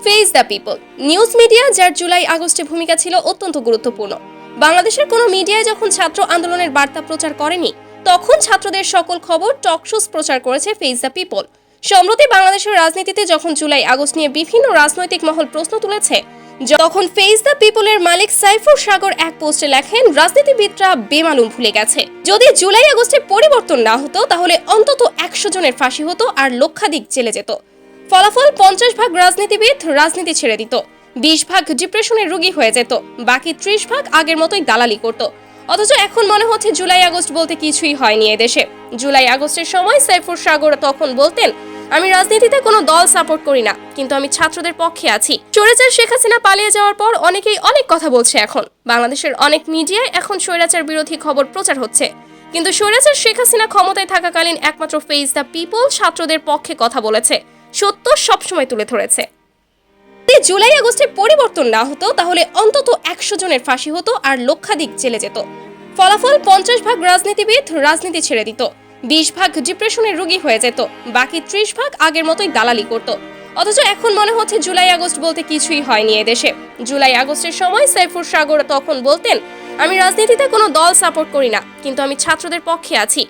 Face the people news media, যার জুলাই আগস্টে ভূমিকা ছিল অত্যন্ত গুরুত্বপূর্ণ। বাংলাদেশের কোনো মিডিয়ায় যখন ছাত্র আন্দোলনের বার্তা প্রচার করেনি, তখন ছাত্রদের সকল খবর টকশোস প্রচার করেছে ফেস দ্য পিপল। সম্প্রতি বাংলাদেশের রাজনীতিতে যখন জুলাই আগস্ট নিয়ে বিভিন্ন রাজনৈতিক মহল প্রশ্ন তুলেছে, তখন ফেস দ্য পিপলের মালিক সাইফুর সাগর এক পোস্টে লেখেন, রাজনীতিবিদরা বেমালুম ভুলে গেছে। যদি জুলাই আগস্টে পরিবর্তন না হতো, তাহলে অন্তত 100 জনের ফাঁসি হতো আর লক্ষাধিক জেলে যেত। ফলাফল 50% রাজনীতিবিদ রাজনীতি ছেড়ে দিত, 20% ডিপ্রেশনের রোগী হয়ে যেত, বাকি 30% আগের মতোই দালালি করত। অথচ এখন মনে হচ্ছে জুলাই আগস্ট বলতে কিছুই হয়নি এদেশে। জুলাই আগস্টের সময় সাইফুর সাগর তখন বলতেন, আমি রাজনীতিতে কোনো দল সাপোর্ট করি না, কিন্তু আমি ছাত্রদের পক্ষে আছি। স্বৈরাচার শেখ হাসিনা পালিয়ে যাওয়ার পর অনেকেই অনেক কথা বলছে। এখন বাংলাদেশের অনেক মিডিয়ায় এখন স্বৈরাচার বিরোধী খবর প্রচার হচ্ছে, কিন্তু স্বৈরাচার শেখ হাসিনা ক্ষমতায় থাকাকালীন একমাত্র ফেস দ্য পিপল ছাত্রদের পক্ষে কথা বলেছে, সত্য সবসময় তুলে ধরেছে। যদি জুলাই আগস্টে পরিবর্তন না হতো, তাহলে অন্তত 100 জনের ফাঁসি হতো আর লক্ষাধিক জেলে যেত। ফলাফল 50% রাজনীতিবিদ রাজনীতি ছেড়ে দিত, 20% ডিপ্রেশনের রোগী হয়ে যেত, বাকি 30% আগের মতোই দালালি করত। অথচ এখন মনে হচ্ছে জুলাই আগস্ট বলতে কিছুই হয়নি এদেশে। জুলাই আগস্টের সময় সাইফুর সাগর তখন বলতেন, আমি রাজনীতিতে কোনো দল সাপোর্ট করি না, কিন্তু আমি ছাত্রদের পক্ষে আছি।